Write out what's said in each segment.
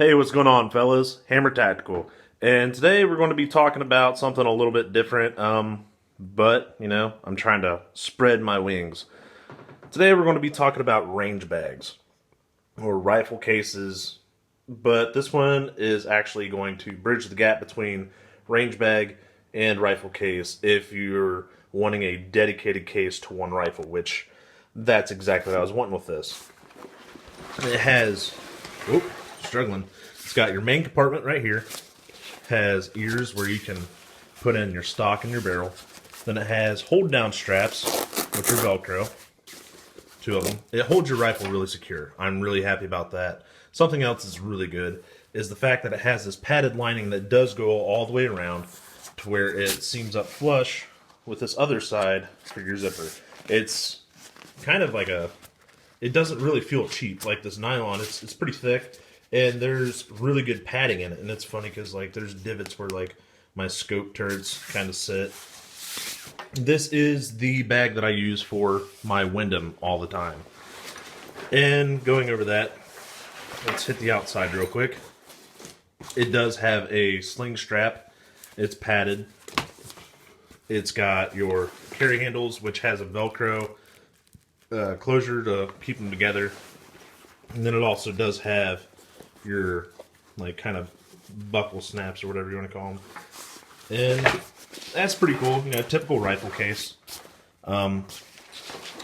Hey, what's going on, fellas? HammerTactical, and today we're going to be talking about something a little bit different. But I'm trying to spread my wings. Today we're going to be talking about range bags or rifle cases, but this one is actually going to bridge the gap between range bag and rifle case if you're wanting a dedicated case to one rifle, which that's exactly what I was wanting with this. It has, struggling. It's got your main compartment right here. Has ears where you can put in your stock and your barrel. Then it has hold down straps, which are Velcro. 2 of them. It holds your rifle really secure. I'm really happy about that. Something else that's really good is the fact that it has this padded lining that does go all the way around to where it seams up flush with this other side for your zipper. It's kind of like it doesn't really feel cheap like this nylon. It's pretty thick, and there's really good padding in it. And it's funny because there's divots where my scope turrets kind of sit. This is the bag that I use for my Wyndham all the time. And going over that, let's hit the outside real quick. It does have a sling strap. It's padded. It's got your carry handles, which has a Velcro closure to keep them together. And then it also does have your kind of buckle snaps or whatever you want to call them. And that's pretty cool. Typical rifle case.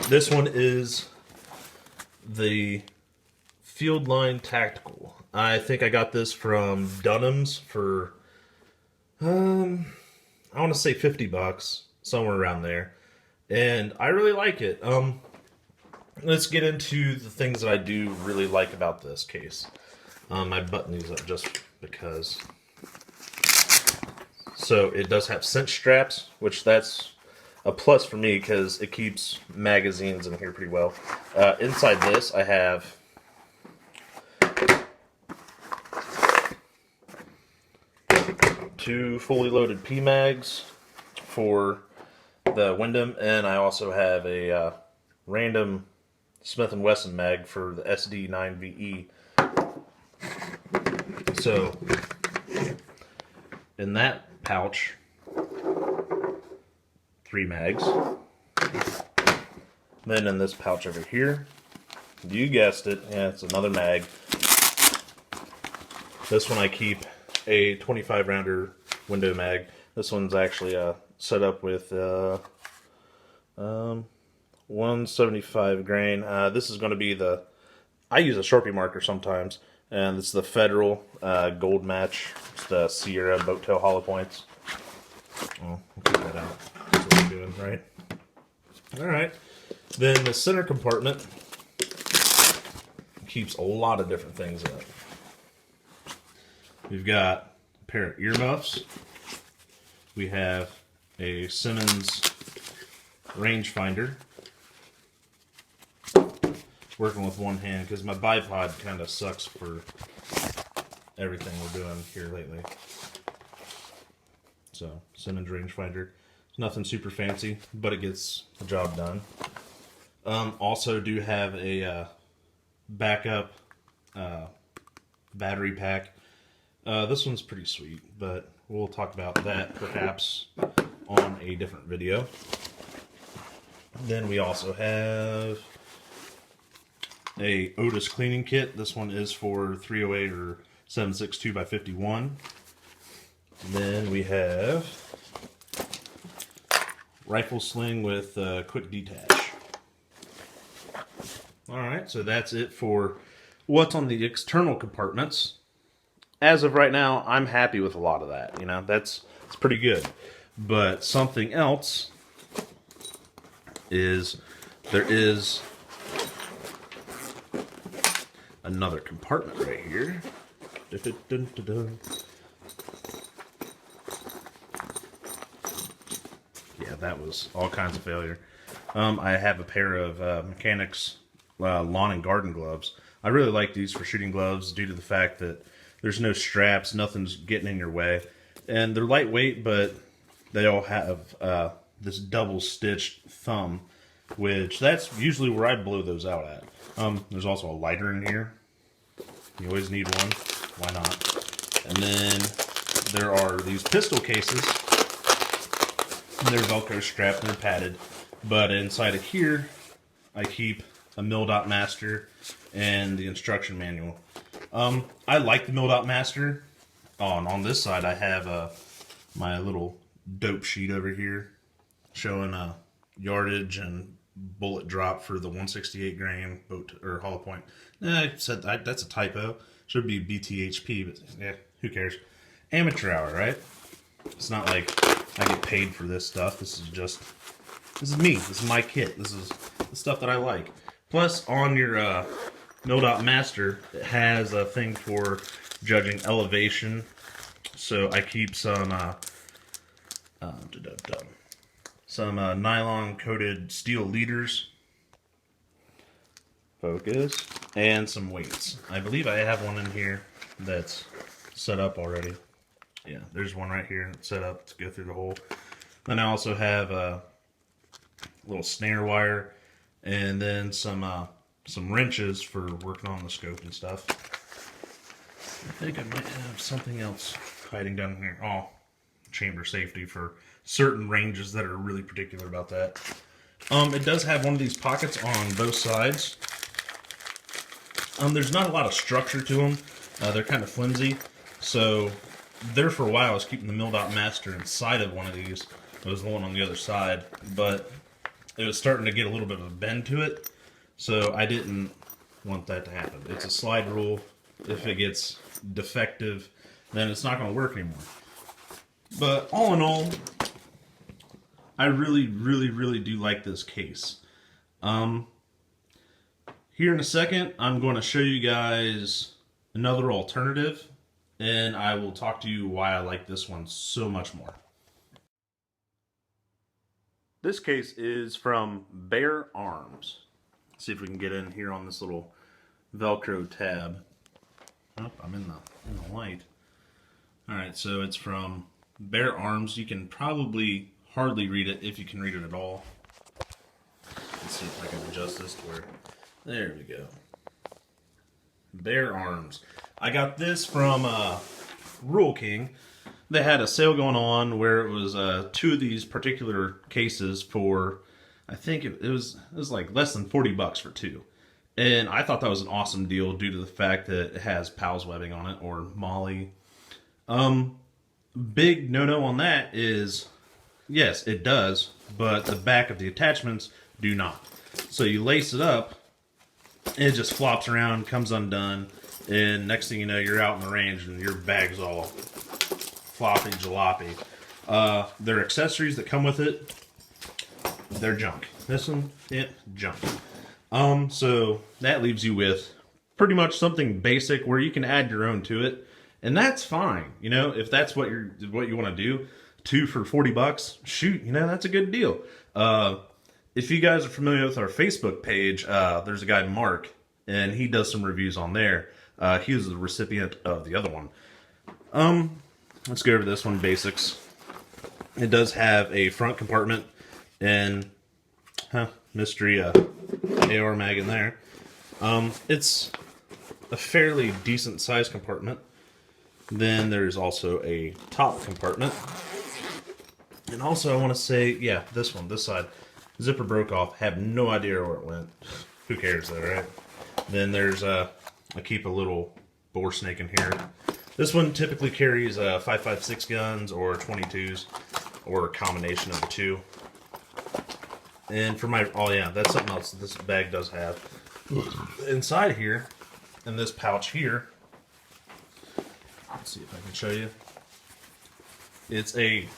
This one is the Fieldline Tactical. I think I got this from Dunham's for I want to say $50, somewhere around there. And I really like it. Let's get into the things that I do really like about this case. I button these up just because. So it does have cinch straps, which that's a plus for me because it keeps magazines in here pretty well. Inside this, I have two fully loaded P-mags for the Wyndham, and I also have a random Smith & Wesson mag for the SD9VE. So, in that pouch, 3 mags. Then in this pouch over here, you guessed it, yeah, it's another mag. This one I keep a 25 rounder window mag. This one's actually set up with 175 grain. This is going to be I use a Sharpie marker sometimes, and it's the Federal Gold Match. It's the Sierra boat tail hollow points. Oh, we'll keep that out. That's what we're doing, right? Alright. Then the center compartment keeps a lot of different things in it. We've got a pair of earmuffs. We have a Simmons rangefinder. Working with one hand because my bipod kind of sucks for everything we're doing here lately. So, Simmons rangefinder. It's nothing super fancy, but it gets the job done. Also do have a backup battery pack. This one's pretty sweet, but we'll talk about that perhaps on a different video. Then we also have a Otis cleaning kit. This one is for 308 or 762 by 51. Then we have rifle sling with quick detach. Alright, so that's it for what's on the external compartments. As of right now, I'm happy with a lot of that. It's pretty good. But something else is there is another compartment right here. Yeah, that was all kinds of failure. I have a pair of Mechanics lawn and garden gloves. I really like these for shooting gloves due to the fact that there's no straps, nothing's getting in your way. And they're lightweight, but they all have this double stitched thumb, which that's usually where I blow those out at. There's also a lighter in here. You always need one. why not? And then there are these pistol cases. They're Velcro strapped, they're padded. But inside of here, I keep a Mil-Dot Master and the instruction manual. I like the Mil-Dot Master. Oh, and on this side I have my little dope sheet over here showing yardage and bullet drop for the 168 grain boat or hollow point. I said that's a typo. Should be BTHP, but yeah, who cares? Amateur hour, right? It's not like I get paid for this stuff. This is me. This is my kit. This is the stuff that I like. Plus, on your Mil-Dot Master, it has a thing for judging elevation. So I keep some nylon coated steel leaders. Focus. And some weights. I believe I have one in here that's set up already. Yeah, there's one right here set up to go through the hole. Then I also have a little snare wire and then some wrenches for working on the scope and stuff. I think I might have something else hiding down here. Oh, chamber safety for certain ranges that are really particular about that. It does have one of these pockets on both sides. There's not a lot of structure to them. They're kind of flimsy. So there for a while I was keeping the Mil-Dot Master inside of one of these. It was the one on the other side, but it was starting to get a little bit of a bend to it. So I didn't want that to happen. It's a slide rule. If it gets defective, then it's not going to work anymore. But all in all, I really do like this case. Here in a second, I'm going to show you guys another alternative, and I will talk to you why I like this one so much more. This case is from BEARARMS. Let's see if we can get in here on this little Velcro tab. Oh, I'm in the light. Alright, so it's from BEARARMS. You can probably hardly read it if you can read it at all. Let's see if I can adjust this to where... There we go. BEARARMS. I got this from Rural King. They had a sale going on where it was 2 of these particular cases for, I think it was like less than 40 bucks for 2. And I thought that was an awesome deal due to the fact that it has PALS webbing on it, or Molly. Big no-no on that is, yes, it does, but the back of the attachments do not. So you lace it up, it just flops around, comes undone, and next thing you know, you're out in the range and your bag's all floppy jalopy. There are accessories that come with it. They're junk. This one, junk. So that leaves you with pretty much something basic where you can add your own to it, and that's fine. You know, if that's what you want to do, 2 for 40 bucks, shoot, you know, that's a good deal. If you guys are familiar with our Facebook page, there's a guy, Mark, and he does some reviews on there. He was the recipient of the other one. Let's go over this one, basics. It does have a front compartment and mystery AR mag in there. It's a fairly decent sized compartment. Then there's also a top compartment. And also I want to say, yeah, this side. Zipper broke off. Have no idea where it went. Who cares though, right? Then there's I keep a little bore snake in here. This one typically carries 5.56 guns or 22s, or a combination of the two. And for my, oh yeah, that's something else this bag does have. Inside here, in this pouch here, let's see if I can show you. It's a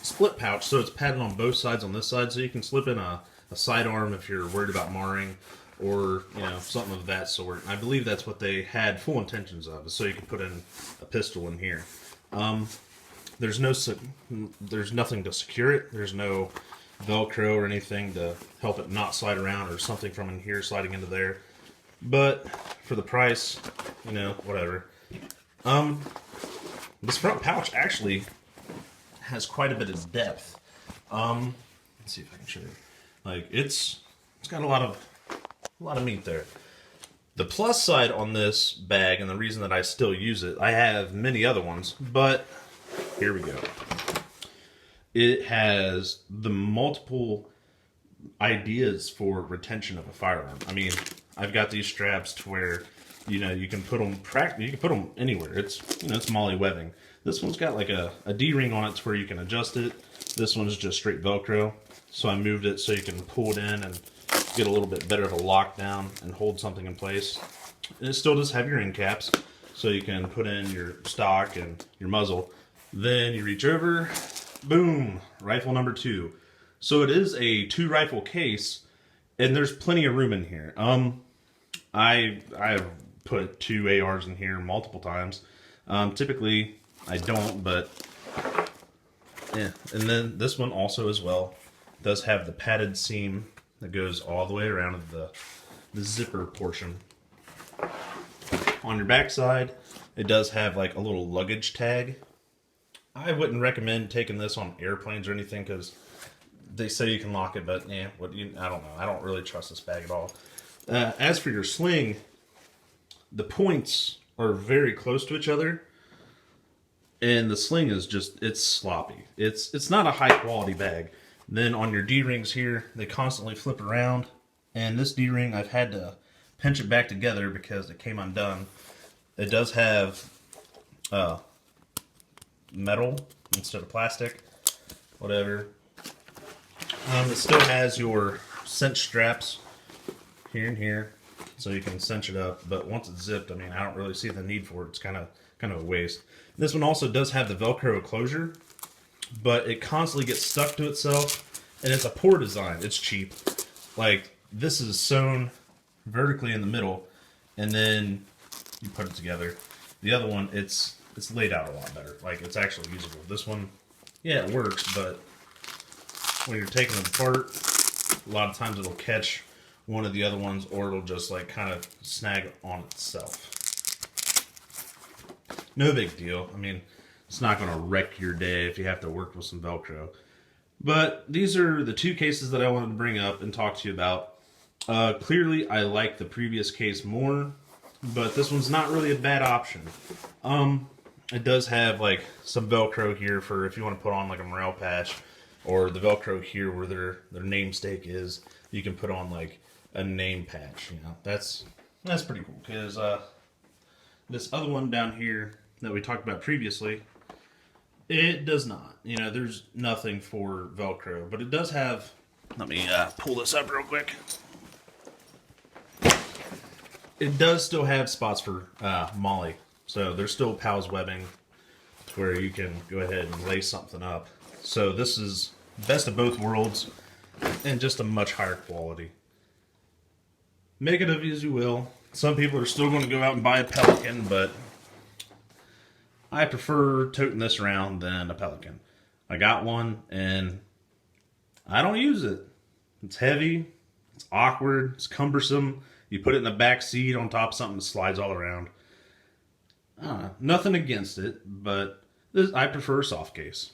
split pouch, so it's padded on both sides on this side, so you can slip in a sidearm if you're worried about marring, or, you know, something of that sort. And I believe that's what they had full intentions of, so you can put in a pistol in here. There's nothing to secure it. There's no Velcro or anything to help it not slide around, or something from in here sliding into there. But for the price, you know, whatever. This front pouch actually has quite a bit of depth. Let's see if I can show you. Like, it's got a lot of meat there. The plus side on this bag, and the reason that I still use it, I have many other ones, but here we go. It has the multiple ideas for retention of a firearm. I mean, I've got these straps to where, you can put them anywhere. It's, it's MOLLE webbing. This one's got like a D-ring on it to where you can adjust it. This one's just straight Velcro. So I moved it so you can pull it in and get a little bit better of a lockdown and hold something in place. And it still does have your end caps, so you can put in your stock and your muzzle. Then you reach over, boom, rifle number 2. So it is a 2 rifle case, and there's plenty of room in here. I've put 2 ARs in here multiple times. Typically I don't, but yeah. And then this one also as well does have the padded seam that goes all the way around the zipper portion. On your back side, it does have like a little luggage tag. I wouldn't recommend taking this on airplanes or anything because they say you can lock it, but yeah, I don't know. I don't really trust this bag at all. As for your sling, the points are very close to each other, and the sling is it's sloppy. It's not a high quality bag. Then on your D-rings here, they constantly flip around, and this D-ring, I've had to pinch it back together because it came undone. It does have metal instead of plastic, whatever. It still has your cinch straps here and here, so you can cinch it up. But once it's zipped, I mean, I don't really see the need for it. It's kind of a waste. This one also does have the Velcro closure, but it constantly gets stuck to itself, and it's a poor design. It's cheap. Like, this is sewn vertically in the middle, and then you put it together. The other one, it's laid out a lot better. Like, it's actually usable. This one, yeah, it works, but when you're taking it apart, a lot of times it'll catch one of the other ones, or it'll just like kind of snag on itself. No big deal. I mean, it's not going to wreck your day if you have to work with some Velcro. But these are the 2 cases that I wanted to bring up and talk to you about. Clearly, I like the previous case more, but this one's not really a bad option. It does have like some Velcro here for if you want to put on like a morale patch, or the Velcro here where their namesake is. You can put on like a name patch. That's pretty cool, because this other one down here that we talked about previously, it does not. There's nothing for Velcro, but it does have, let me pull this up real quick. It does still have spots for MOLLE, so there's still PALS webbing where you can go ahead and lace something up. So this is best of both worlds and just a much higher quality. Make it of as you will. Some people are still going to go out and buy a Pelican, but I prefer toting this around than a Pelican. I got one, and I don't use it. It's heavy, it's awkward, it's cumbersome. You put it in the back seat on top of something that slides all around. Nothing against it, but I prefer a soft case.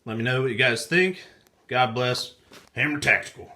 Let me know what you guys think. God bless. HammerTactical.